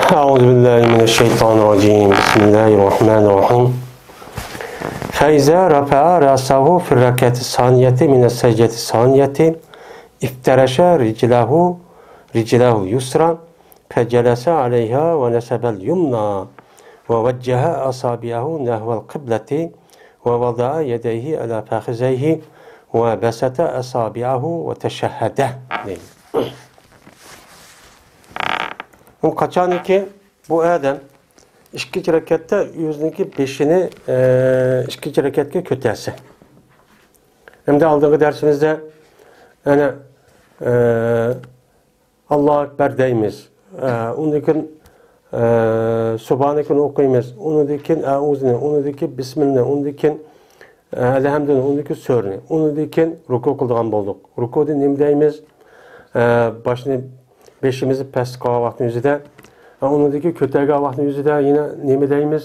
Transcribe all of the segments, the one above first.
أعوذ بالله من الشيطان الرجيم بسم الله الرحمن الرحيم فإذا رفع رأسه في الركعة الثانية من السجدة الثانية افترش رجله يسرى فجلس عليها ونسب اليمنى ووجه أصابعه نحو القبلة ووضع يديه على فخذيه وبسط أصابعه وتشهد. Kaçan ki bu Adem ikkinchi rakatda yuzniki beshini ikkinchi rakatga ko'tarsa. Hamda oldingi darsimizda ana Allohu akbar deymiz. Undan keyin subhanakni o'qiymiz. Undan keyin auzuni, undan keyin bismillah, undan keyin alhamdulillah, undan keyin surni. Undan keyin ruku qilgan bo'ldik. Rukuda nima deymiz? Boshni beşimizi past qilgan vaqtning o'zida, uningdagi ko'targan vaqtning o'zida yana nima deymiz?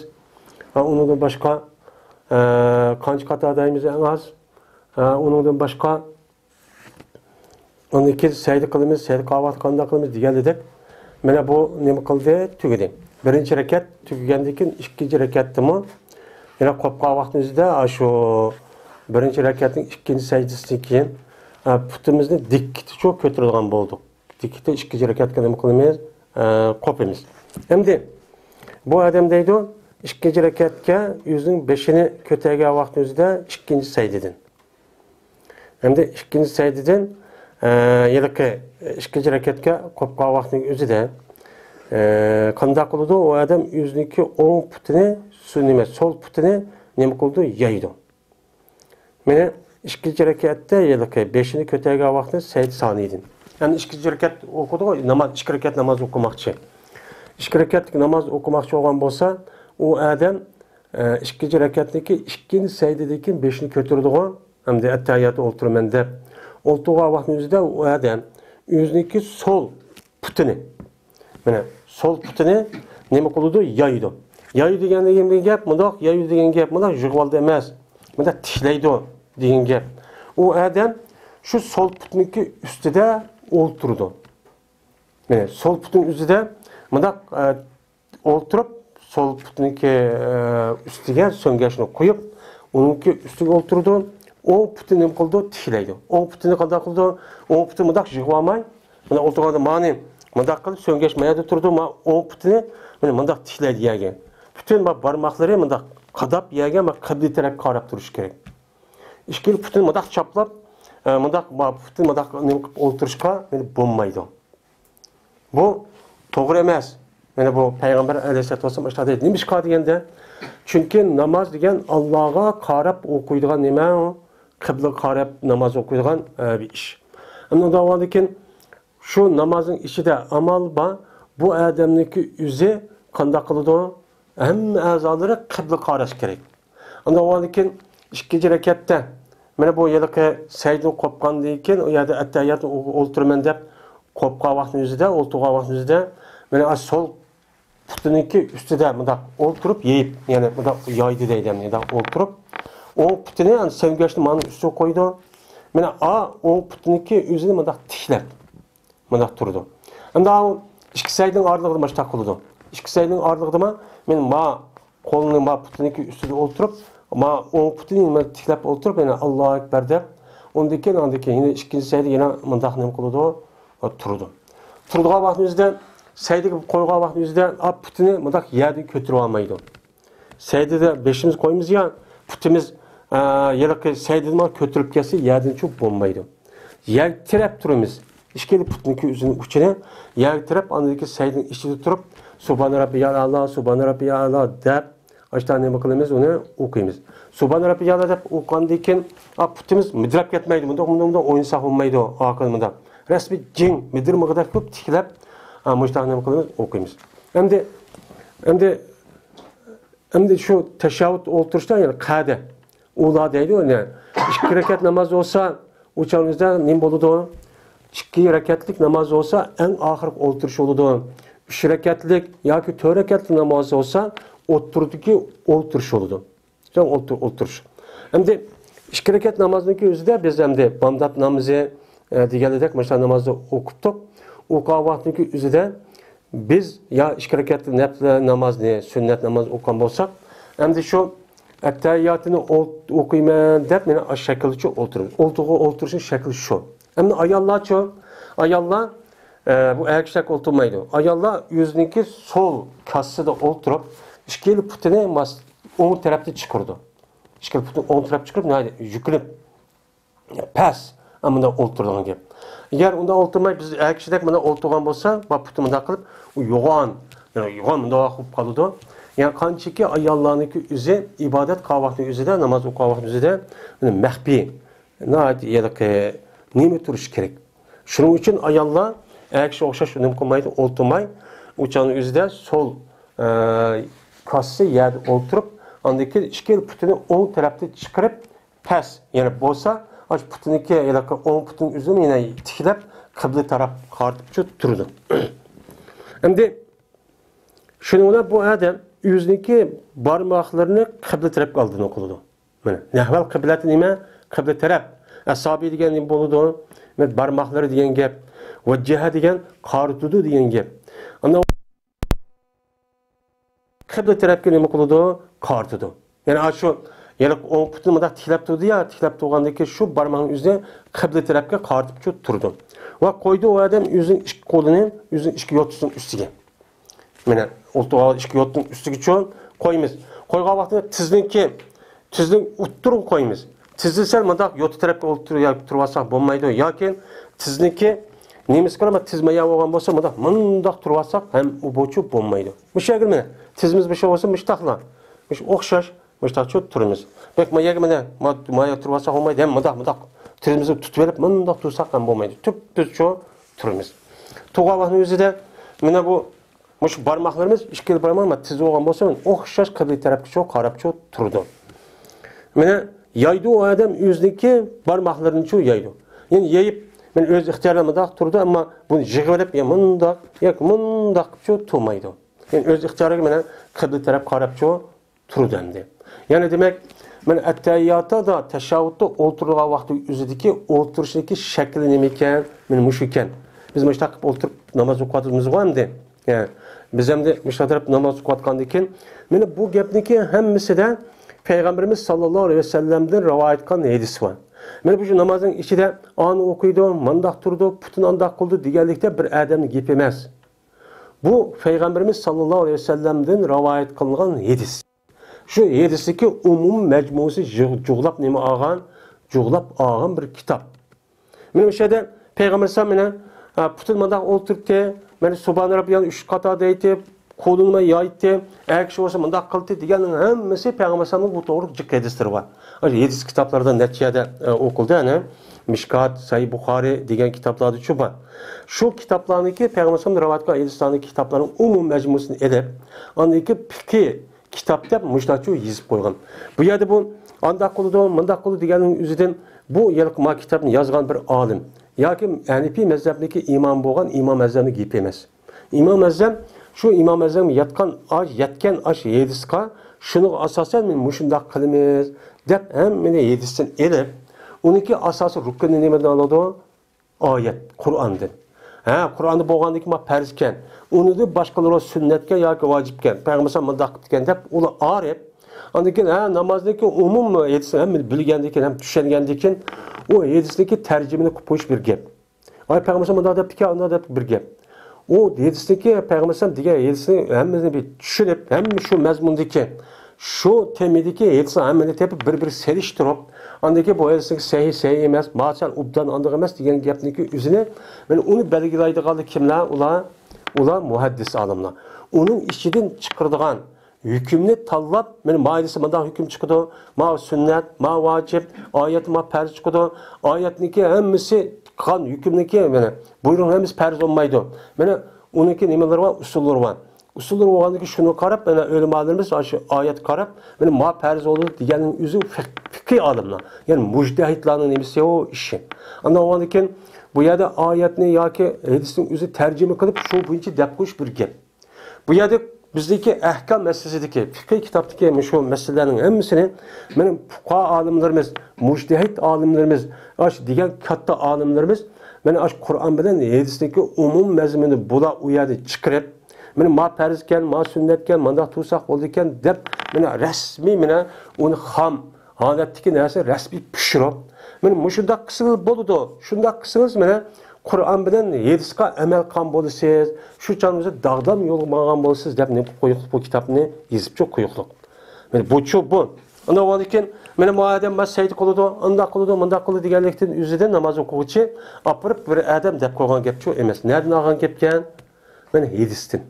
Uningdan boshqa qancha qator deymiz eng az? Uningdan boshqa undan keyin sayda qilamiz, sayda qilgan vaqt qanday qilamiz degan edik. Mana bu nima qildi? Tugadi. Birinchi rakat tugagandan keyin ikkinchi rakatdimi? Yana qolgan vaqtning o'zida shu birinchi rakatning ikkinchi sajdasidan keyin putimizni dikkicha ko'tarilgan bo'ldik. Dikkicha ikkinchi rakatga nima qilamiz? Qopimiz. Endi bu odam deydi, ikkinchi rakatga yuzining beshini ko'targan vaqtning o'zida ikkinchi sajdadan. Endi ikkinchi sajdadan yilqi ikkinchi rakatga qopgan vaqtning o'zida qanday qildi? U odam yuziniki o'ng putini, so'l putini nima qildi? Yaydi. Mana ikkinchi rakatda yilqi beshini ko'targan vaqtda sajda soniydan. Yani ikkinchi rakat o'qidi, namoz, ikki rakat namoz o'qimoqchi. Ikki rakatlik namoz o'qimoqchi bo'lgan bo'lsa, u odam ikkinchi rakatniki ikkinchi sajdadan keyin beshini ko'tardi-ku, hamda attahiyatda o'ltiraman deb. O'ltirgan vaqtning o'zida u odam o'ziniki so'l putini, mana so'l putini nima qildi? Yaydi. Yaydi degan gap, bundoq yaydi degan gap, bundoq yig'voldi emas. Bundoq tishlaydi degan gap. U odam shu so'l putniki ustida o'ltirdi. Mana so'l putning ustida bundoq o'ltirib, so'l putniki ustiga so'ngashni qo'yib, uningki ustiga o'ltirdi. O'ng putini nima qildi? Tishlaydi. O'ng putini qanday qildi? O'ng putini bundoq yig'olmay, mana o'ltirganda ma'ni bundoq qilib so'ngashmayadi turdi. Ma o'ng putini mana bundoq tishlaydi yagan. Butun barmoqlari bundoq qadab yagan, qibla taraf qarab turish kerak. Ikkinchi putini bundoq chaplab mundaq putni mundaq nima qilib o'ltirishga meni bo'lmaydi. Bu to'g'ri emas. Mana bu payg'ambar alayhisolatu vasallam ishlar deydi. Nima ish deganda? Chunki namoz degan Allohga qarab o'qiydigan nima? Qibla qarab namoz o'qiydigan bir ish. Undan keyin shu namozning ichida amal bor. Bu odamniki o'zi qanday qiladi? Hamma a'zolari qibla qarash kerak. Undan keyin ikkinchi rakatda mana bu yilqi sajda qopgandan keyin u yerda attahiyatni o'ltiraman deb qopgan vaqtning o'zida, o'ltirgan vaqtning o'zida mana so'l putiniki ustida bundoq o'ltirib yeyib, ya'ni bundoq yoydi deydi, bundoq o'ltirib, o'ng putini so'ngashni mana ustiga qo'ydi. Mana o'ng putiniki o'zini bundoq tishlab, bundoq turdi. Endi ikki sajdaning oralig'ida mana shunaqa qildi. Ikki sajdaning oralig'ida men qo'lini putiniki ustida o'ltirib, o'ng putini tiklab o'ltirib, yana Allohu akbar deb, undan keyin yana ikkinchi sajda yana bundoq nima qildi? Turdi. Turgan vaqtimizda sajdaga qo'ygan vaqtimizda putini bundoq yerdan ko'tarib olmaydi. Sajdada beshimiz qo'yamiz ya, putimiz yilqi sajdadan ko'tarib kelsa, yerdan cho'p bo'lmaydi. Yaltirab turamiz. Ikkili putniki o'zini uchini yaltirab, undan keyin sajdaning ichida turib, subhan robbiyal a'lo, subhan robbiyal a'lo deb ashta nima qilamiz, uni o'qiymiz. Subhan robbiyal a'lo deb o'qgandan keyin putimiz midrab ketmaydi. Bundoq o'yinsa bo'lmaydi, aql bundoq. Rasmiy jing midirmag'ida ko'p tiklab mujtahid qilamiz, o'qiymiz. Endi shu tashahhud o'ltirishdan, ya'ni qada ular deydi, ya'ni ikki rakat namoz bo'lsa, o'changizda nima bo'ladi? Ikki rakatlik namoz bo'lsa, eng oxirgi o'ltirish bo'ladi. 3 rakatlik yoki 4 rakatlik namoz bo'lsa, o'tirdiki o'ltirish bo'ladi. So'ng o'ltirish. Endi 2 rakat namozniki o'zida biz endi bomdod namozi deganidek mana namozni o'qibdik. O'qigan vaqtniki o'zida biz ya 2 rekatli nafile namozni, sünnet namoz o'qigan bo'lsak, endi shu attahiyatini o'qiyman deb meni shaklicha o'tirib. O'tirishning shakli shu. Endi ayollarchi, ayollar bu erkak o'tirmaydi. Ayollar o'ziniki sol kassada o'tirib, ikki putini o'ng tarafga chiqirdi. Ikki putini o'ng tarafga chiqirib, yukilib pas amında o'tirgan gap. Agar unda o'tirmay biz erkakdek mana o'tirgan bo'lsa, bu putni bunda qilib, u yo'g'on bunda qilib qoladi. Yani qanchaki ayollarniki o'zi ibodat qilgan o'zida, namoz o'qigan o'zida maxfiy, nima turish kerak. Shuning uchun ayollar erkakga o'xshash nima qilmaydi, o'tirmay, o'chaning o'zida sol kassa yerda o'tirib, andaki ikki putini o'ng tarafga chiqarib, pas, ya'ni bo'lsa, aç putuniki ya da on putun üzerine yine tiklep kıble taraf kartıpçı turdu. Şimdi şununla bu adam yüzdeki parmaklarını kıble taraf kaldığını okudu. Nehvel kıbleti nime? Kıble taraf. Asabi diyen nime boludu? Parmakları diyen gap. Vecceha diyen kartudu diyen gap. Ama kıble tarafı nime kılıdı? Kartudu. Yani şu yani o putunu da tiklep durdu ya, tiklep durgandaki şu parmağın üzerine kıble tarafga qartıp turdu. Ve koydu o adam yüzün iki kolunu, yüzün iki yotusun üstüge. Mene oltuğa iki yotun üstüge çoğun koyumuz. Koyga vaxtında tizlin utturun koyumuz. Tizlisen mıdak yotu tarafga turvasak bulmaydı. Yakin tizlinki neyimiz kar ama tizmeye olan bolsa mıdak mındak turvasak hem o boçu bulmaydı. Mışa girmene. Tizimiz bir şey olsa mıştakla. Mış okşaş. Mıştakçı turumuz. Bek maya girmene. Maya turvasak olmaydı. Hem mıdak. Tizimizi tutuverip mındak tursak hem bulmaydı. Tüp düz çoğu turumuz. Tuğa vaxtının özü de mene bu parmaklarımız işkili parmak ama tiz olgan bolsa okşaş kıble tarafga çoğu qarap çoğu turdu. Mene yaydı o adam özündeki parmaklarını çoğu yaydı. Yani yayıp men öz ixtiyarlamada turdu ama bunu yig'ilib mındak çoğu turmaydı. Yani öz ixtiyarı mene kıble taraf qarap çoğu turdu endi. Yani demek men attahiyatda da teşavvutta o'tirgan vaqti o'zidagi o'tirishdagi shakli nima ekan, men mush ekan. Biz mushta qilib o'tirib namoz o'qiyotimiz endi. Yani biz endi mushta turib namoz o'qiyotgandan keyin meni bu gapniki hammasida Peygamberimiz sallallohu alayhi vasallamdan rivoyat qilgan hadis var. Men bu namozning ichida ani o'qiydi, mandaq turdi, putini andaq qildi deganlikda bir odamning gapi emas. Bu Peygamberimiz sallallohu alayhi vasallamdan rivoyat qilingan hadis. Şu hadisdagi umum majmusi jug'lab nima olgan bir kitap. Men o'sha yerda Peygamber sallallohu alayhi vasallam putin mandaq o'tiribdi, meni subhan robbiyal 3 qatorda aytib, qo'lini yoydi, erkish bo'lsa mandaq qildi deganning hammasi Peygamber sallallohu bu to'g'ri jiq hadislar bor. O'sha hadis kitaplarda neticede o'qildi, ana Mishkat, Sahih Buxoriy degan kitaplarda shu bor. Shu kitaplarniki Peygamber sallallohu alayhi vasallam rivoyat qilgan hadislarning kitaplarning umum majmusini edib, andaki fiqh kitap deb muştaçu yazıp koygan. Bu yerde bu andaq qılıdı, mındaq qılıdı deganning o'zidan bu yilqi ma kitapni yozgan bir olim. Yoki Hanifi mazhabniki imom bo'lgan imom mazhabni gapi emas. Imom mazhab shu imom mazhab yetgan hadisqa shuni asosan men mushundaq qilamiz deb hammani hadisdan elib, uniki asosiy rukni nimadan oladi? Oyat, Qur'ondan. Qur'onda bo'lgandiki ma farz ekan. Uni da boshqalar sunnatga yoki vojibga, payg'ambar mundaq degan deb ular arib, ondan keyin namozdagi umum hadisni ham bilgandan keyin ham tushungandan keyin u hadisdagi tarjimani qilib qo'yish bir gap. Payg'ambar mundaq debdi, unda deb bir gap. O hadisdagi payg'ambar degan hadisni hammani bir tushunib, hamma shu mazmundagi şu temidiki hadisni hammani tepib bir selishtirib, andaki bu hadisning sahih emas, ma'sal ubdan andaq emas degan gapniki o'zini men uni belgilaydigan kimlar? Ular muhaddis olimlar. Onun ichidan chiqiradigan hukmni tanlab, men maydisi bunday hukm chiqadi, ma sunnat, ma vojib, oyat ma farz chiqadi. Oyatniki hammasi qan hukmniki mana buyruq hammasi farz olmaydi. Mana uniki nimalar var? Usullari var. Usullar olgandaki şunu qarab, mana ulamolarimiz shu oyat qarab, mana ma farz bo'ldi deganning o'zi fiqh olimlar. Ya'ni mujtahidlarning nimasi o ishi. Ana olgandan keyin bu yerda oyatni yoki hadisning o'zi tarjima qilib shu bo'yicha deb qo'yish bir gap. Bu yerda bizdagi ahkam masalasidagi fiqh kitobdagi shu masalalarning hammasini mana fuqaho olimlarimiz, mujtahid olimlarimiz, degan katta olimlarimiz mana Qur'on bilan hadisdagi umum mazmuni bular u yerda chiqarib Meni ma farzken, ma sünnetken, manda tursak oldu eken deb meni resmi meni onu ham holatdagi narsa rasmiy pishirib, meni mushunda qilsangiz bo'ladi. Shunda qilsangiz meni Qur'on bilan yetishga amal qilgan bo'lasiz. Shu chog'ingizda dag'dam yo'l bo'lgan bo'lasiz deb ne qo'yiq bu kitobni yozib qo'yiqliq. Meni bu. Ana olarken meni muadam mas sayt qiladi, unda qiladi, munda qiladi deganlikdan o'zidan namoz o'quvchi opirib bir odam deb qo'ygan gap shu emas. Nereden olgan gapkan? Meni hadisdan.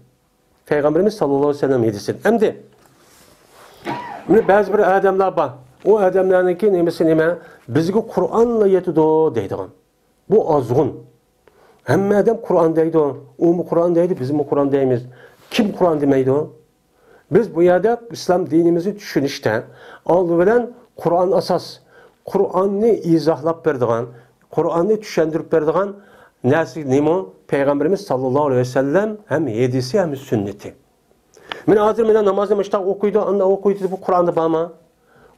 Peygamberimiz sallallohu alayhi vasallam hadisdan. Endi meni ba'zi bir odamlar bor. O adamlarniki nemesi nima? Bizga Qur'onla yetidi deydigan. Bu azg'un. Hamma adam Qur'on deydi. U mu Qur'on deydi, biz mi Qur'on deymiz. Kim Qur'on demaydi? Biz bu yerda islom dinimizni tushunishda oldi bilan Qur'on asos. Qur'onni izohlab beradigan, Qur'onni tushuntirib beradigan narsa nima? Peygamberimiz sallallohu alayhi vasallam ham hadisi ham sunnati. Men hozir mena namozni mushtaq o'qiydi, unda o'qiydi bu Qur'onda bormi?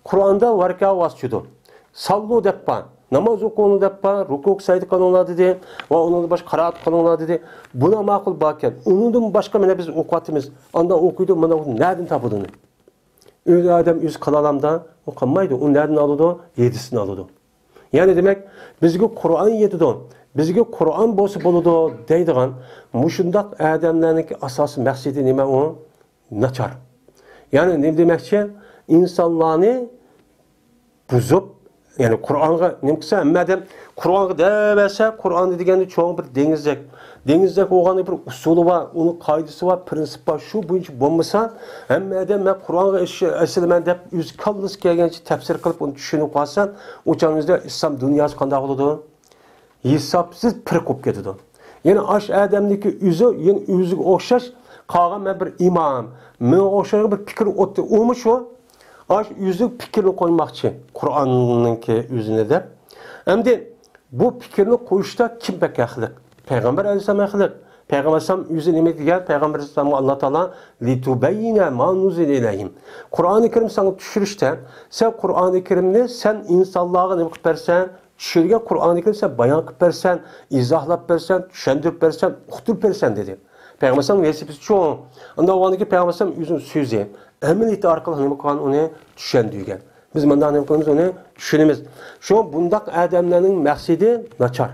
Qur'onda varka vasjudu. Sallu debpa, namaz o'qiydi debpa, ruku saydi qilinglar dedi va undan boshqa qiraat qilinglar dedi. Buna ma'qul bo'lgan. Undan boshqa mena biz o'qiyotimiz. Unda o'qiydi, mana nereden topadi? O'zi odam o'z qalalamda o'qimaydi. U nereden oladi? Yedisini oladi. Ya'ni demak, bizga Qur'on yetidi. Bizga Qur'on bo'lsa bo'ladi deydigan mushundaq odamlarning asosiy maqsadi nima u? Nachar. Ya'ni nima demakchi? İnsanlarni buzib, yani Qur'onga nima qilsa, hammadan Qur'onga demasa, Qur'onni deganda cho'ng bir dengizdek. Dengizdek bo'lgan bir usuli bor, uni qoidasi bor, prinsip bor. Shu bo'yicha bo'lmasa, hammadan men Qur'onga asliman deb o'z kallasi kelgancha tafsir qilib uni tushunib qolsa, o'changizda islom dunyosi qanday bo'ladi? Hisobsiz pir qo'yib ketadi. Ya'ni ash odamniki o'ziga o'xshash qolgan bir imom, men o'xshagan bir fikr o'tdi. Umi shu aş yüzlük fikrini koymakçı Kur'an'ınki yüzüne de. Hem de bu fikrini koyuşta kim pek yakılık? Peygamber Aleyhisselam yakılık. Peygamber Aleyhisselam yüzüne ne diyor? Peygamber Aleyhisselam Allah Teala لِتُبَيِّنَ مَا نُزِلَ إِلَيْهِمْ Kur'an-ı Kerim sana düşürüşte sen Kur'an-ı Kerim'de sen insanlığa ne yapıp versen, düşürgen Kur'an-ı Kerim sen bayan yapıp versen, izahlap versen, düşendirip versen, okutup versen dedi. Peygamber Aleyhisselam vesipesi çoğu. Ondan o andaki Peygamber Aleyhisselam yüzün sözü. Əməliyyatı arqalı nima qilgan uni tushundirgan. Biz bundan nima qilamiz uni tushunamiz. Shu bundaq odamlarning maqsadi nachar.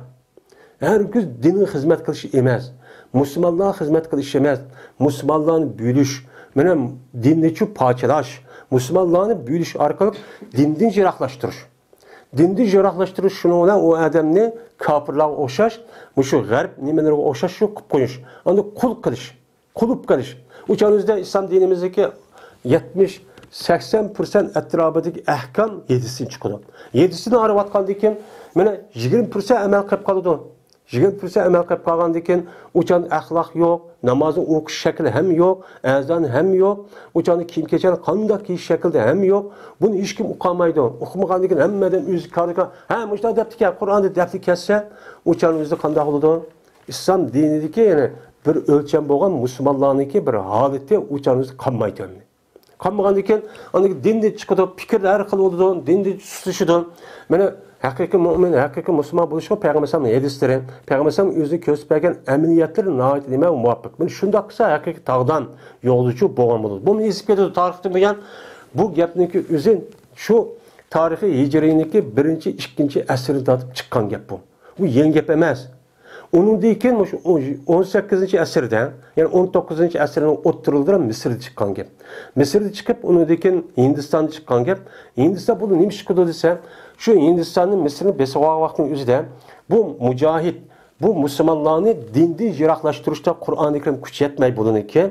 Herkes dinin xizmat qilish emas. Musulmonlarga xizmat qilish emas. Musulmonlarni bo'lish, mana dinni parchalash, musulmonlarni bo'lish orqali dindan jiroqlashtirish. Dinni jiroqlashtirish shuni bilan u odamni kofirlarga o'xshash, shu g'arb nimalarga o'xshash shu qilib qo'yish. Uni qul qilish, qulub qilish. O'chanizda islom dinimizdagi 70-80% etrafındaki ahkam 7'sini çıkıyor. 7'sini aravatkandı ki, mene 20% amel kılıp kalıdı. 20% amel kılıp kalgandı ki, uçan ahlak yok, namazın okuş şekli hem yok, ezan hem yok, uçanın kim geçen kandak ki şekilde hem yok. Bunu hiç kim okumaydı. Okumagandı ki, hemmeden yüzü kardıkan, müştah depti ki, Kur'an'da depti kesse, uçanın yüzü kandak oldu. İslam dinideki yani bir ölçem boğan Müslümanlarınki bir halette uçanın yüzü kanmaydı. Qanmagan ekan, aniga dinda chiqadi, fikrlar qilib o'tadi, dinda tutishadi. Mana haqiqiy mu'min, haqiqiy musulmon bo'lishga Payg'ambar sollallohu alayhi vasallam hadislar, Payg'ambar sollallohu alayhi vasallam o'zi ko'rsatgan amaliyotlar nihoyat nima muvofiq. Mana shunday qilsa haqiqiy tog'dan yo'luvchi bo'lgan bo'ladi. Bu esib ketadi tarixda bo'lgan bu gapniki o'zi shu tarixiy hijriyniki 1-2 asrda tortib chiqqan gap bu. Bu yangi gap emas. Onundan keyin 18-asrda, yani 19-asrning o'ttirildi Misrda chiqqan gap. Misrda chiqib, undan keyin Hindistonda chiqqan gap. Hindiston buni nima chiqdi desa, shu Hindistonning Misrni besog'oq vaqtning o'zida bu mujohid, bu musulmonlarni dindan yiroqlashtirishda Qur'oni Karim kuch yetmay bo'lganki,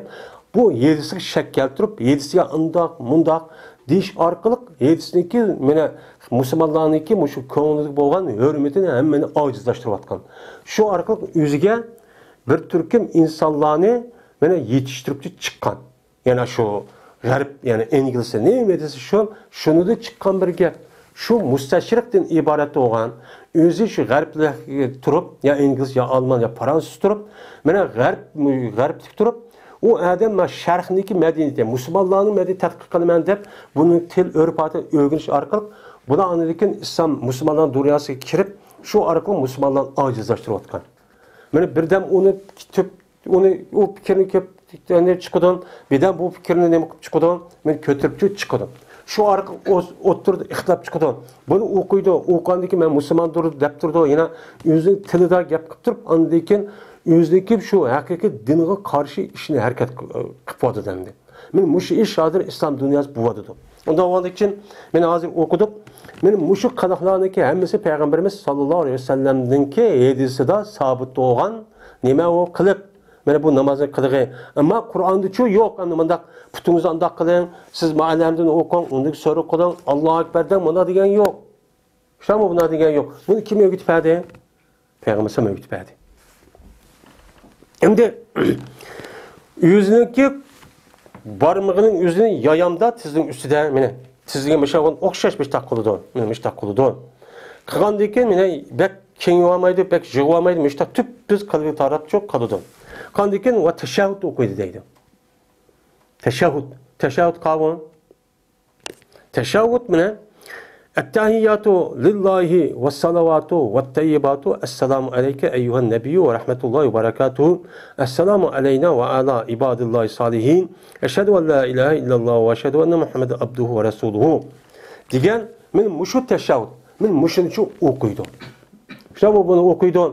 bu yedisiga shak keltirib, yedisiga undoq, mundoq deyish orqali yedisiniki mana musulmonlarniki shu ko'ngilda bo'lgan hurmatini hammani ojizlashtirayotgan. Shu orqali o'ziga bir turkum insonlarni mana yetishtirib chiqqan. Yana shu g'arb, yani inglizcha nima desa shunida chiqqan bir gap. Shu mustashriqdan iborat bo'lgan, o'zi shu g'arbda turib, ya ingliz, ya alman, ya fransuz turib, mana g'arbda turib, u odam sharqniki madaniyati, musulmonlarning madaniyati tadqiq qilaman deb, buni til urf-odat o'rganish orqali bularni lekin islom musulmonlar dunyosiga kirib, shu orqali musulmonlarni ojizlashtirayotgan. Mana birdan uni u fikrni ko'p chiqdim. Birden bu fikrini nima qilib chiqdim? Men ko'tirib chiqdim. Shu orqa o'tirdi, ixtilab chiqdim. Buni o'qiydi, o'qgandan keyin men musulmondir deb turdi. Yana o'zining tilida gap qilib turib, undan keyin o'zidagi shu haqiqiy dinga qarshi ishni harakat qilib qo'ydi dendi. Men mushu ish hozir islom dunyosi bo'ladi. Unda o'g'andan keyin men hozir o'qidim. Men mushu qanoqlarniki hammasi payg'ambarimiz sollallohu alayhi vasallamninki hadisida sabit bo'lgan nima u qilib mana bu namozni qilig'i. Ammo Qur'onda-chu yo'q, endi bundaq putingizni undaq qiling, siz ma'alamdan o'qing, undek so'ra qiling, Allohu akbardan bunda degan yo'q. Shamo bunda degan yo'q. Buni kim o'rgatib berdi? Payg'ambar ham o'rgatib berdi. Endi o'ziniki barmog'ining o'zini yayamda tizning ustida meni tizga mishagon o'xshash bir taq qildi. Meni mishtaq qildi. Qilgandan keyin meni bek keng olmaydi, bek jig'i olmaydi, mishtaq tüp biz qalbi taraf çok qildi. Qilgandan keyin va tashahhud o'qiydi deydi. Tashahhud qavun. Tashahhud meni At-tahiyyatu lillahi was-salawatu wat-tayyibatu. Assalamu alayka eyyuhan nebiyyu ve rahmetullahi ve berekatuhu. Assalamu aleyna ve ala ibadillahi salihin. Eşhedü en la ilahe illallah ve eşhedü enne Muhammeden abduhu ve resuluhu. Degan men mushu tashahhud, men mushuni o'qiydi. İşte bu bunu o'qiydi.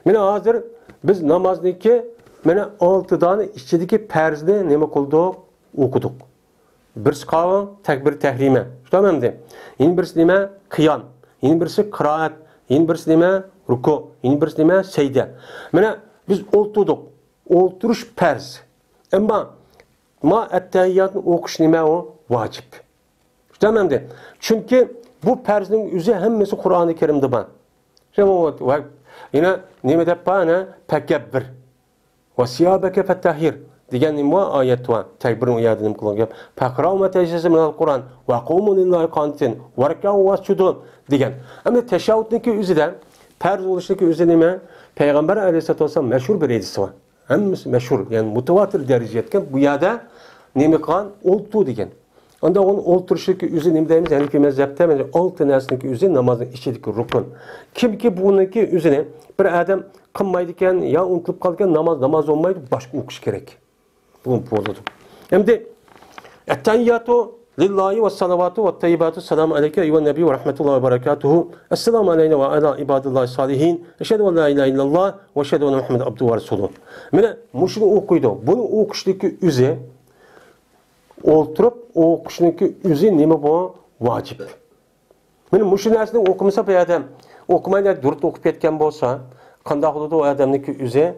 Meni hozir biz namozniki mana 6 dona ichidagi farzni nima qildik? O'qidik. Birisi qavun, takbir tahrima. Tamamdı. Yeni birisi nima? Qiyam. Yeni birisi qiraat. Yeni birisi nima? Ruku. Yeni birisi nima? Secde. Mana biz o'tirdik. O'tirish farz. Ammo ma at-tahiyyatni o'qish nima o? Vacib. Tamamdı. Çünkü bu farzning o'zi hammasi Qur'oni Karimda bor. Yine nima deb bana takabbir. Ve siyabeke fettahir. Degan nima oyat va takbirni uyadinim qilgan. Faqra'u ma tajazza min al-Qur'an va qumu lillahi qanitin va rak'u wasjudun degan. Endi tashahhudniki o'zidan farz bo'lishniki o'zi nima? Payg'ambar alayhisolatu vasallam mashhur bir hadisi bor. Hammasi mashhur, ya'ni mutawatir darajaga yetgan. Bu yerda nima qilgan? O'ltu degan. Onda onun o'ltirishniki o'zi nima deymiz? Ya'ni ki mazhabda mana 6 narsaniki o'zi namozning ichidagi rukun. Kimki buniki o'zini bir odam qilmaydi ekan, yo unutilib qolgan namoz olmaydi, boshqa o'qish kerak. Bu bo'ladi. Endi at-tahiyyatu lillahi ve salavatu ve tayyibatu. Selamu aleyke eyyuhen nebi ve rahmetullahi ve berekatuhu. Esselamu aleyne ve ala ibadillahi salihin. Eşhedü en la ilahe illallah ve eşhedü enne Muhammeden abduhu ve resuluhu. Mana mushuni o'qiydi. Buni o'qishniki o'zi o'ltirib o'qishniki o'zi nima bu? Vacib. Mana mushu narsani o'qimasa bu odam o'qimaydi, durut o'qib ketgan bo'lsa, qanday qiladi o odamniki o'zi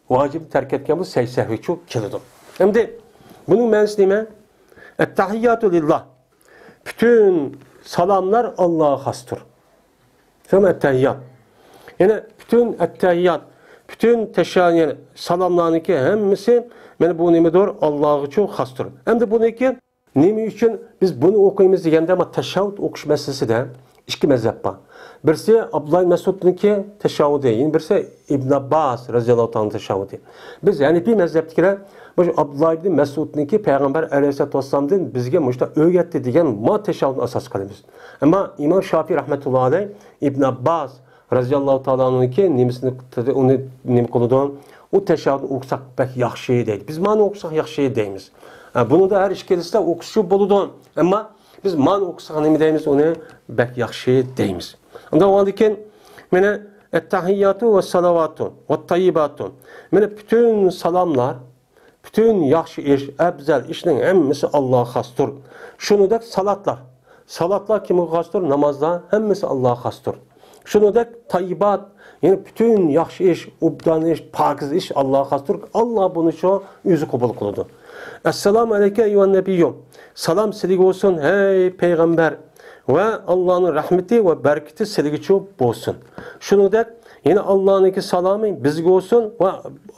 vacib terk etken bu sahvi çok keladi. Endi bunun ma'nosi nima? Et-tahiyyatu lillah. Bütün salamlar Allah'a xasdır. Sonra et-tahiyyat. Yani bütün et-tahiyyat, bütün teşahhud salamlarniki hammasi mana bu nimadir? Allah'a çok xasdır. Endi buniki nima uchun biz bunu o'qiymiz deganda ama tashahhud o'qish masalasida ikki mazhab bor. Birisi Abdullah Mesud'niki teşahhudi, yine birisi İbn Abbas radıyallahu anh teşahhudi. Biz Hanefi mezheptikiler bu Abdullah ibn Mesud'niki Peygamber aleyhissalatu vesselam'dan bizge muşta öğretti degen ma teşahhudun asas kılımız. Ama İmam Şafii rahmetullahi aleyh İbn Abbas radıyallahu ta'ala anh'niki nimisini onu nim kılıdan o teşahhudun okusak pek yaxşı değil. Biz mani okusak yaxşı deyimiz. Bunu da her işkelisinde okusu buludan. Ama biz mani okusak nimi deyimiz onu pek yaxşı deyimiz. Onda ondan keyin mana et-tahiyyatu ve salavatu ve tayyibatu. Mana bütün salamlar, bütün yaxşı iş, afzal işning hammasi Allohga xosdir. Shuningdek salatlar. Salatlar kimga xosdir? Namozlar hammasi Allohga xosdir. Shuningdek tayyibat, ya'ni bütün yaxshi ish, obdan ish, pokiz ish Allohga xosdir. Alloh buni shu o'zi qabul qiladi. Assalomu alayka eyyuhan nabiyyu. Salam sizga olsun hey payg'ambar. Ve Allah'ın rahmeti ve bereketi sizge olsun. Şuningdek yine Allah'ın salamı bizge olsun ve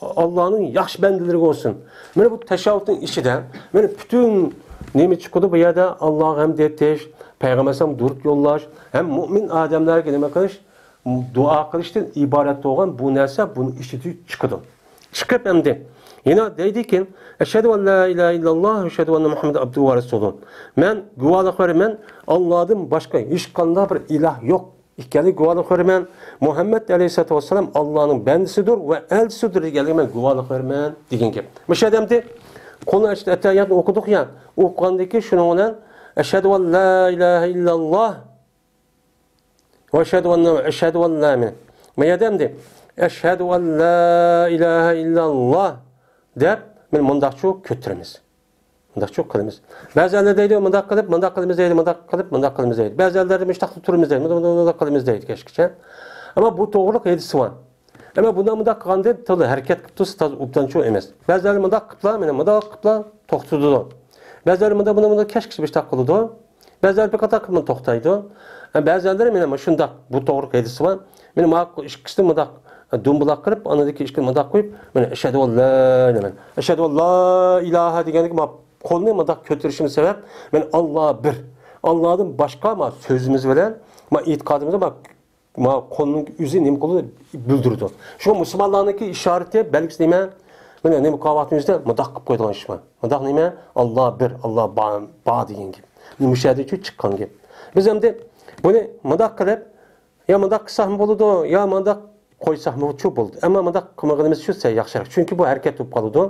Allah'ın yaxshi bendeleri olsun. Mana bu teşahhudun içinde mana bütün nima chiqadi bu yerda Allohga hamd etish, payg'ambarga durud yo'llash, hem mu'min odamlarga nima qilish, duo qilishdan iborat bo'lgan bu narsa buni ichida chiqadi. Chiqib endi yine deydi ki eşhedü en la ilahe illallah ve eşhedü enne Muhammeden abduhu ve resuluhu. Men guvohlik beraman Allah'dan başka hiç qanday bir ilah yok İkili guvalık vermen. Muhammed Aleyhisselatü Vesselam Allah'ın bendisidir ve elçisidir deganligiga men guvohlik berman degan gap. O'sha odamda qo'lni ochdi atayatni o'qidik ya, o'qigandan keyin shuning bilan ashhadu an la ilaha illalloh ve ashhadu an la min. Men odamda ashhadu an la ilaha illalloh deb men mundaqcha ko'taramiz. Mundaqcha qilamiz. Ba'zilar deydi, mundaq qilamiz deydi, mundaq qilamiz deydi. Ba'zilar mundaq turimiz deydi, mundaq qilamiz deydi kechgacha. Ama bu to'g'rilik hadisi var. Ama bundan mundaq qilganda to'g'ri harakat qilib tursa to'g'ri ubdancho emas. Ba'zilar mundaq qiliblar, mana mundaq qiliblar, to'xtadi. Ba'zilar bunda kechgacha mundaq qiladi. Ba'zilar bir qator qilib to'xtaydi. Ba'zilar mana shundaq bu to'g'rilik hadisi var. Meni ikkisini mundaq dumbulaq qilib, anadagi ikkisini mundaq qo'yib, mana ashhadu an la ilaha ashhadu an la ilaha deganlik qo'lni mundaq ko'tarishim sabab men Alloh bir. Allah'dan başqa sözümüz bilan, e'tiqodimiz qo'lning o'zi nima qildi bildirdi. Shu musulmonlarningki ishorati belgisi nima? Mana nima qilvatimizda mundaq qilib qo'ygan ish bor. Mundaq nima? Alloh bir, Alloh ba degan gap. Mushahada chiqqan gap. Biz endi buni mundaq qilib, ya mundaq qilsam bo'ladi, ya mundaq qo'ysam bo'ladi. Ammo mundaq qilmaganimiz shu yaxshiroq. Chunki bu harakat bo'lib qoladi.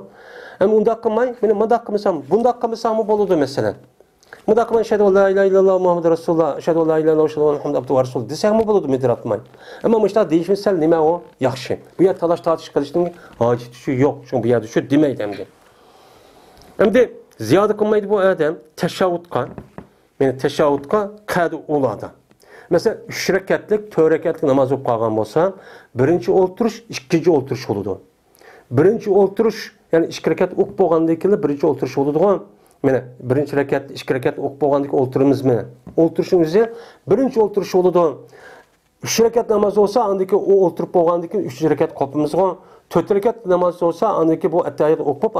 Ammo undaq qilmay, meni mundaq qilsam, bundaq qilsam bo'ladi masalan. Mundaq qilmay ashhadu an la ilaha illalloh Muhammadur rasululloh, ashhadu an la ilaha illalloh ashhadu anna Muhammadan abduhu va rasuluh desam bo'ladi medratmay. Ammo mushta deyishimiz sal nima o? Yaxshi. Bu yer talash tortish qilishning hojati shu yo'q. Shu bu yerda shu demaydi hamda. Endi ziyoda qilmaydi bu odam tashahhudga, meni tashahhudga qadi ulada. Mesela 3 rekatlik, 4 rekatlik namoz o'qib qolgan bo'lsa, birinchi o'ltirish, ikkinchi o'ltirish bo'ladi. Birinchi o'ltirish, ya'ni 2 rekat o'qib bo'lgandan keyin birinchi o'ltirish bo'ladi-ku. Mana birinchi rakat, 2 rakat o'qib bo'lgandan keyin o'ltirimizmi? O'ltirishning o'zi birinchi o'ltirish bo'ladi. 3 rakat namoz bo'lsa, undan keyin u o'ltirib bo'lgandan keyin 3 rakat qopimizga, 4 rakat namoz bo'lsa, undan keyin bu attahiyat o'qib,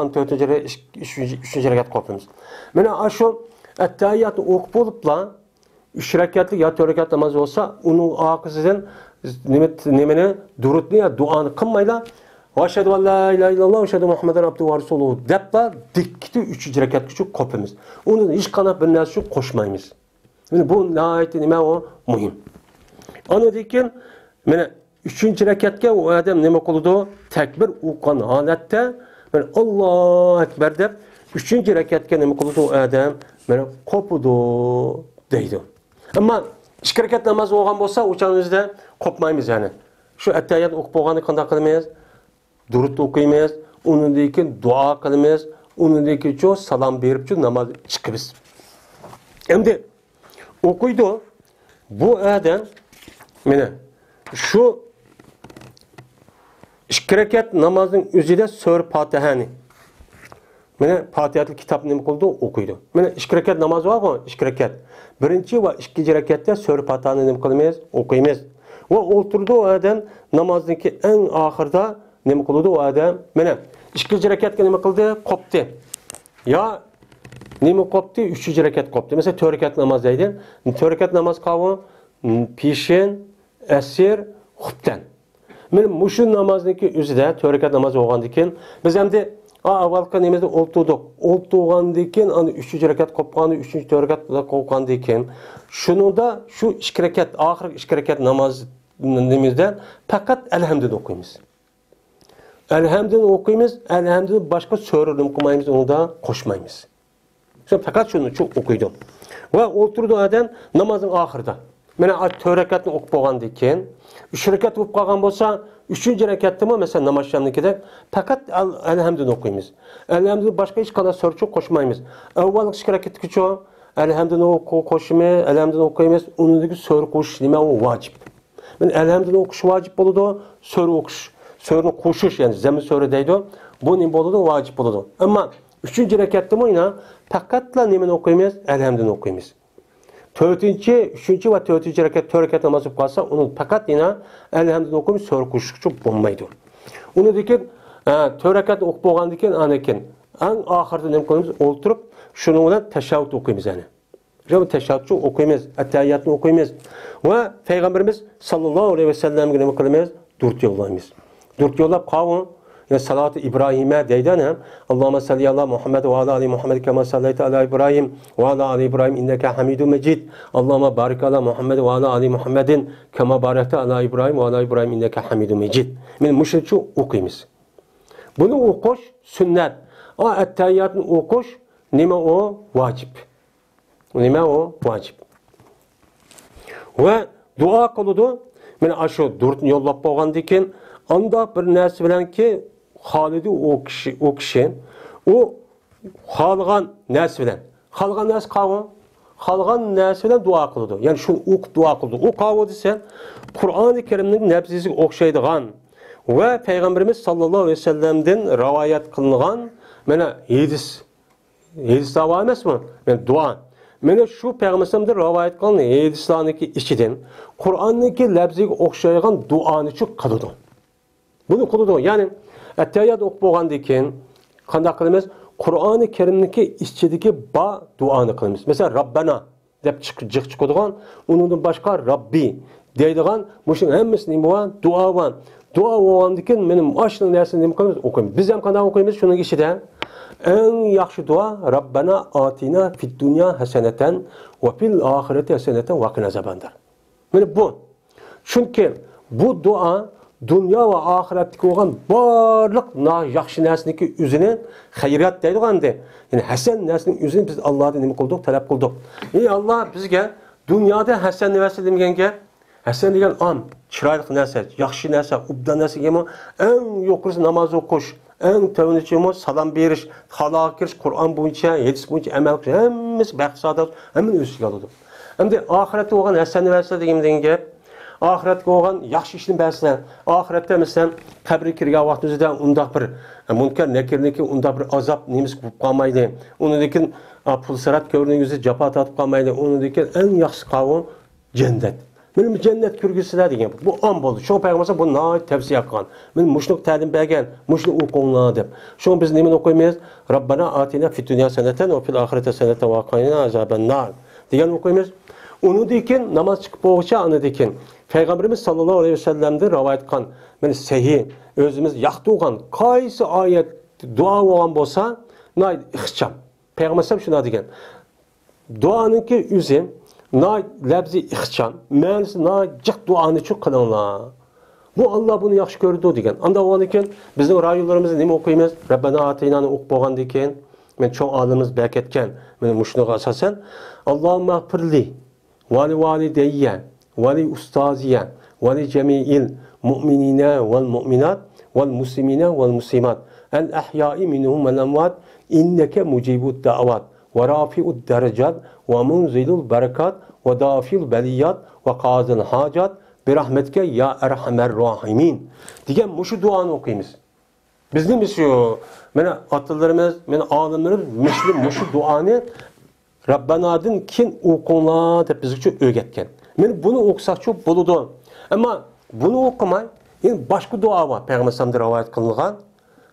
3 rakat qopimiz. Mana shu attahiyatni o'qib bo'libla 3 rakatlik ya 4 rakat namoz bo'lsa, uning orqasidan nimani durudni ya duoni qilmaylar. Ashhadu an la ilaha illalloh va ashhadu Muhammadan abduhu va rasuluh debda dikkiti 3 rakatgacha qopimiz. Uni hech qanday bir narsa qo'shmaymiz. Bu nihoyatda nima o muhim. Ondan keyin mana 3-rakatga u odam nima qiladi? Takbir o'qigan holatda mana Allohu akbar deb 3-rakatga nima qiladi u odam? Mana qopidi deydi. Ammo 2 rakat namoz o'qigan bo'lsa, o'chanimizda qopmaymiz yani. Shu attahiyat o'qib bo'lganda qanday qilamiz? Durud o'qiymiz, undan keyin duo qilamiz, undan keyin salom berib namoz chiqamiz. Endi o'qiydi bu odam mana shu 2 rakat namozning o'zida sura Fatihani mana Fatihalik kitobni nima qildi o'qiydi. Mana 2 rakat namoz bor-ku, 2 rakat. Birinchi va ikkinchi rakatda sura Fatihani nima qilamiz? O'qiymiz. Va o'ltirdi odam namozningki eng oxirida nima qildi u odam? Mana 2 rakatga nima qildi? Qopdi. Ya nima qopdi? 3 rakat qopdi. Mesela 4 rakat namoz deydi. 4 rakat namoz qavı pishin, asir, xubdan. Mana mushu namozningki o'zida 4 rakat namoz o'qigandan keyin biz endi avvalgi nemizda o'ltirdik. O'ltirgandan keyin ana 3 rakat qopqani, 3-4 rakat qopqandan keyin shuningda shu 2 rakat, oxirgi 2 rakat namoz nemizda faqat alhamdulillah o'qiymiz. Elhamdülillah o'qiymiz, elhamdülillah boshqa so'rishni qilmaymiz, unda qo'shmaymiz. Shu faqat shuni o'qiydi. Va o'tirdi odam namozning oxirida. Mana 4 rakatni o'qib bo'lgandan keyin 3 rakat o'qib qolgan bo'lsa, 3-rakatdami masalan namozshamnikida faqat elhamdülillah o'qiymiz. Elhamdülillah boshqa hech qanday so'rishni qo'shmaymiz. Avvalgi 2 rakatgacha elhamdülillah qo'shimiz, elhamdülillah o'qiymiz, uningdagi so'ri qo'shish nima u vojib. Men elhamdülillah o'qish vojib bo'ladi, so'ri o'qish Sörünü koşuş yani zemin sörü deydi. Bu ne boludu? Vacip boludu. Ama 3. rekatta mı yine fakatla nemin okuymayız? Elhamdülillah okuymayız. 4. 3. ve 4. rekat 4 rekat namazı kalsa onu fakat yine elhamdülillah okuymayız. Sörü koşuş çok bombaydı. Onu dikin 4 rekat okup boğan dikin anakin. En ahırda nemin koymayız? Olturup şununla teşahhüd okuymayız yani. Şimdi teşahhüdçü okuymayız. Ettehiyyatını okuymayız. Ve Peygamberimiz sallallahu aleyhi ve sellem gibi nemin koymayız? 4 yollaymayız. 4 yollab qavun, Yani salat-ı İbrahim'e deyden hem Allahümme salli ala Muhammed ve ala ali Muhammed kema salleyte ala İbrahim ve ala ali İbrahim inneke hamidun mecid. Allahümme barik ala Muhammed ve ala ali Muhammedin kema barekte ala İbrahim ve ala İbrahim inneke hamidun mecid. Men muşriçu okuymiz. Bunu okuş sünnet. O ettehiyyatını okuş nima o vacip. Nima o vacip. Ve dua kılıdı. Men aşu dört yollap bolgandan keyin anda bir narsa bilan ki Halidi o kişi o xalgan narsa bilan xalgan narsa qavun xalgan narsa bilan dua kıldı. Yani şunu dua kıldı. O qavun desen Kur'an-ı Kerim'nin nefsisiga o'xshaydigan ve Peygamberimiz sallallahu aleyhi ve sellem'den rivayet kılıngan mana hadis dava emasmi? Men dua. Mana şu Peygamberimizden rivayet kılıngan hadislarniki ichidan Kur'an'daki lafziga o'xshaydigan duani chu qildi. Bunu kıldı. Yani ettehiyyat o'qib bo'lgandan keyin qanday qilamiz? Qur'oni Karimniki ichidagi ba duoni qilamiz. Mesela Rabbana deb jiq chiqadigan, undan boshqa Rabbi deydigan, mushu hammasi nima bo'lgan? Duo bo'lgan. Duo bo'lgandan keyin men mashina narsani nima qilamiz? O'qiymiz. Biz ham qanday o'qiymiz? Shuning ichida eng yaxshi duo Rabbana atina fid dunya hasanatan va fil oxirati hasanatan va qina azabandir. Mana bu. Chunki bu duo dünya ve ahiretdeki olan barlık yaxşı narsaniki üzünü hayrat deydiganda, yani hasan narsanın üzünü biz Allah'tan nima qildik, talab qildik. Allah bizga dunyoda hasan narsa demaganga, hasan degan am, chiroyli narsa, yaxshi narsa, ubdan narsa degani eng yuqorisi namoz o'qish, eng tavnichimi salom berish, xaloga kirish, Qur'on bo'yicha, hadis bo'yicha amal qilish, hammasi baxt saodat, hammani o'z ichiga oladi. Endi oxiratda bo'lgan hasan narsa degan gap ahiretge olan yaxşı işini bilsen, ahirette mesela kabri kirgan vaqtimizda undaq bir munkar nekirniki undaq bir azap nemiz bo'lib qolmaydi. Undan pulsarat ko'rningizni jafo tatib qolmaydi. Undan en yaxshi qavm cennet. Benim cennet ko'rgisilar degan bu am bo'ldi. Shu payg'ambar bu nihoyat tavsiya qilgan. Men mushliq ta'lim bergan, mushliq o'qinglar deb. Shu biz nima o'qiymiz? Robbana atina fid dunya sanatan va fil oxirati sanatan va qina azabannar degan o'qiymiz. Unudikin namaz çıkıp boğuşa anıdikin. Peygamberimiz sallallahu aleyhi ve sellem'de rivayet kan. Yani sahih özümüz yaktı olan kaysı ayet dua olan bolsa nay ihçam. Peygamber sallam şuna digen. Duanınki üzüm nay labzi ihçam. Meğlisi nay cık duanı çok kılınlar. Bu Allah bunu yaxşı gördü digen. Anda olan iken bizim rayularımızı nima okuymiz? Rabbana atina'nı okup boğan diken. Men çok alımız berketken. Men muşnuğa asasen. Allahümme firli. Vali valideyye, vali ustaziye, vali cemi'il mu'minine vel mu'minat, vel muslimine vel muslimat, el ahyai minhum vel emvat, inneke mucibud da'avat, ve rafi'ud derecat, ve munzilul berekat, ve dafil beliyat, ve qazil hacat, birahmetke ya erhamer rahimin. Diyen muşu duanı okuyimiz. Bizim şu, mene atlılarımız, mene alimlerimiz, muşu duanı, Rabbanadın kin okunlar deb bizga öğretken. Men bunu okusak çok buludu. Ama bunu okumay, yani başka dua var. Peygamber sallallahu rivayet kılıngan.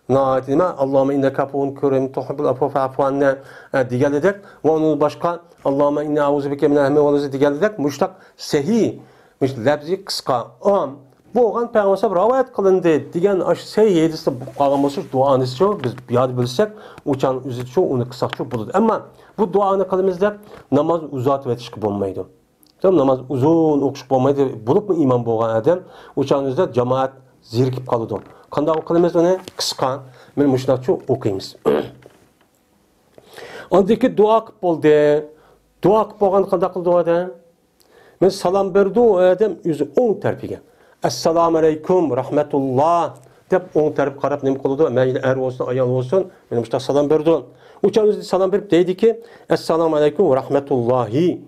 Naatime Allahümme inneke afuun kerim tuhibbul afwa fa'fu anna digeledek ve onun başka Allahümme inna auzubike minel hemmi vel huzni digeledek müştak sahih, lafzi kıska am. Bu olan Peygamber sallallahu rivayet kılındı digen aşı sahih hadisde qalgan bolsa duanı çok biz yad bilsek uçan üzü çok onu kısak çok buludu. Ama bu duanı kılımız deb namaz uzat ve tişki olmaydı. Tamam namaz uzun okuş olmaydı. Bulup mu iman bolgan adam uçağınızda cemaat zirkip kalıdı. Kanda okuyumuz onu kıska. Men muşnakçı okuyumuz. Ondaki dua kıp oldu. Dua kıp olgan kanda kıldı o adam. Men salam berdi o adam yüzü on terpigen. Esselamu aleyküm rahmetullah. Deb on terp qarab nima qildi? Mayli er olsun, ayol olsun. Men muşta salam berdi. Uçağınızda salam verip deydi ki Esselamu aleyküm ve rahmetullahi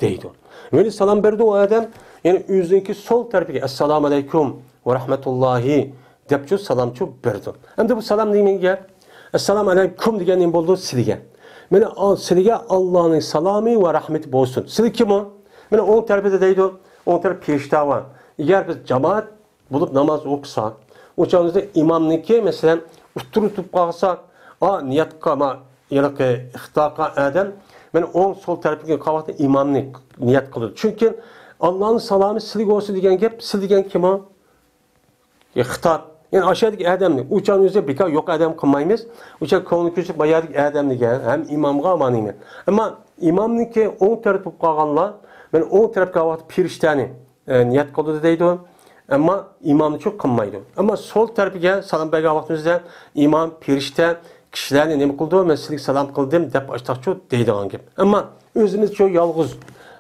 deydi. Böyle salam verdi o adam yani yüzündeki sol tarafiga Esselamu aleyküm ve rahmetullahi depçu salamçu verdi. Hem de bu salam neyin gel? Esselamu aleyküm degan nima bo'ldi? Sizga. Meni sizga Allohning salami ve rahmeti bo'lsin. Siz kim o? Meni o'ng tarafida deydi. O'ng taraf peshtovi. Agar biz jamoat bo'lib namoz o'qisak, o'changizda imomniki masalan o'tirib qolsak, niyatga ma yalaqi ixtiqa adam men o'ng sol tarafiga qavaqda imomni niyat qiladi. Chunki Allohning salami sizga bo'lsin degan gap, siz degan kim o? Xitob. Yani aşağıdaki adamni, uçan yüzde bir yok adam kılmayımız. Uçak konu küçük bayadık adamni gel. Hem imamga amanıyım. Ama imamın ki on tarafı kalganlar, ben on tarafı kavat piriştani niyet kıldı deydi. Ama imamını çok kılmaydı. Ama sol tarafı gel, salam bega vaktimizde imam pirişte kişilerine ne kıldı? Ben silik salam kıldım, dep açtak çok deydi gibi. Ama özümüz çok yalğız.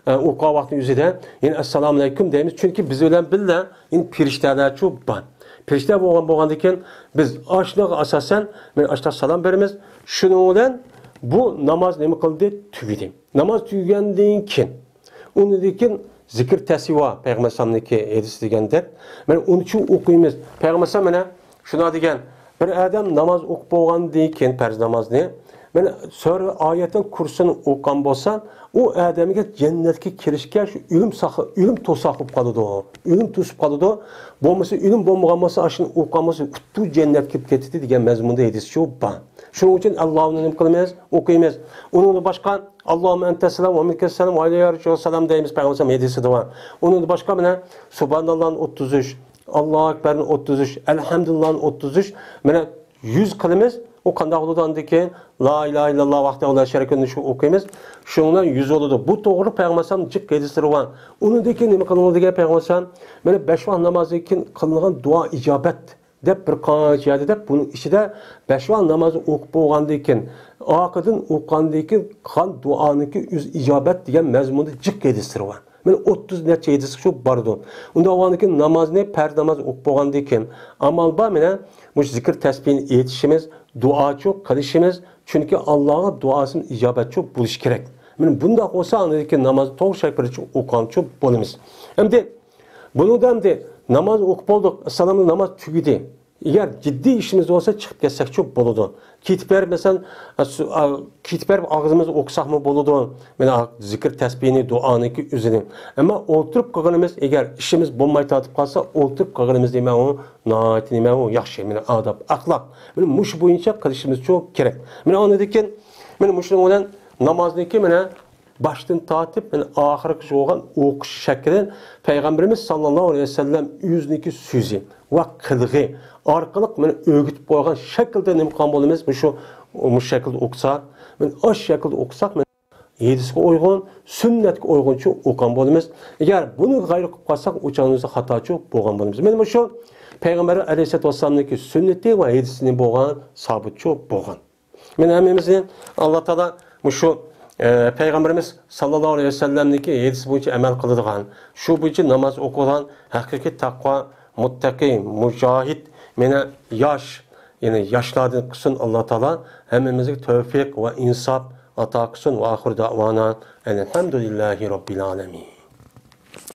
O vaxtın üzerinde yani assalamu aleyküm deyimiz. Çünkü biz öyle bile yani pirişteler çok ban. Pirişte boğandayken biz aşlığa asasen ben aşlığa salam verimiz. Şunu olan bu namaz ne kıldı? Tügüdüm. Namaz tügünden kin. Onu dekin zikir tesiva Peygamber sallallahu hadis degendir. Ben onun için okuyumuz. Peygamber sallallahu şuna degen bir adam namaz okup boğandan kin farz namazını ben sonra ayetin kursunu okuyan bolsam o adamga cennetke kirishga shu ilm to'saqib qoladi. Ilm to'sib qoladi. Bo'lmasa ilm bo'lmagan bo'lsa ashuni o'qigan bo'lsa kuttu jannatga kirib ketdi degan mazmunda hadis shu bor. Shuning uchun Allohni nima qilamiz? O'qiymiz. Undan boshqa Allohumma anta salam va minkas salam va alayhi salam deymiz Payg'ambar hadisida bor. Undan boshqa mana subhanallohni 33, Allohu akbarni 33, elhamdülillahni 33 mana 100 qilamiz. O qanday bo'ladi keyin la ilaha illalloh vahdahu la sharika lahu shu o'qiymiz. Shundan 100 bo'ladi. Bu to'g'ri Payg'ambar jiq hadislar bor. Undan keyin nima qilinadi degan Payg'ambar mana 5 vaqt namozdan keyin qilingan duo ijobat deb bir qancha yerda deb buning ichida 5 vaqt namozni o'qib bo'lgandan keyin oqidan o'qigandan keyin qilgan duoniki ijobat degan mazmunda jiq hadislar bor. Men 30 necha hadis shu bordi. Unda o'g'andan keyin namozni farz namoz o'qib bo'lgandan keyin amal bor mana bu zikr tasbihni aytishimiz dua çok qilishimiz çünkü Allah'a duasının icabet çok buluş gerek. Men bunda olsa anladaki namazı to'g'ri shakilda o'qigan çok bo'lamiz. Endi bundan da namaz o'qib bo'ldik, assalomu namaz tugidi. Eğer ciddi işimiz olsa çıkıp geçsek çok boludu. Kitber mesela kitber ağzımız okusak mı boludu? Mena zikir tesbihini, duanı ki üzerine. Ama oturup kalganımız eğer işimiz bombayı tatıp kalsa oturup kalganımız deme o naat deme o yaxşı. Mena adab, ahlak. Mena muş boyunca kılışımız çok gerek. Mena anladıyken mena muşun olan namazdaki mena baştan tatip yani ahirki soğan okuş şeklin Peygamberimiz sallallahu aleyhi ve sellem yüzniki sözü ve kılgı arkalık meni öğütüp koygan şekilde nimkan bolimiz şu şekilde okusak men o şekilde okusak men yedisine uygun sünnetke uygunça okuyan bolimiz eğer bunu gayrı kılıp kalsak uçağımızda hataçı bolgan bolimiz men şu Peygamber aleyhissalatu vesselam'daki sünneti ve yedisini bolgan sabitçi bolgan men hemimizin Allah Teala şu Peygamberimiz sallallahu aleyhi ve sellem'deki hadis boyunca amel kıldıgan, şu boyunca namaz okulan, hakiki takva, muttaki, mücahit, mene yaş, yani yaşlardan kısın Allah Teala hemimize tevfik ve insaf ata kısın ve ahir davana elhamdülillahi rabbil alemin.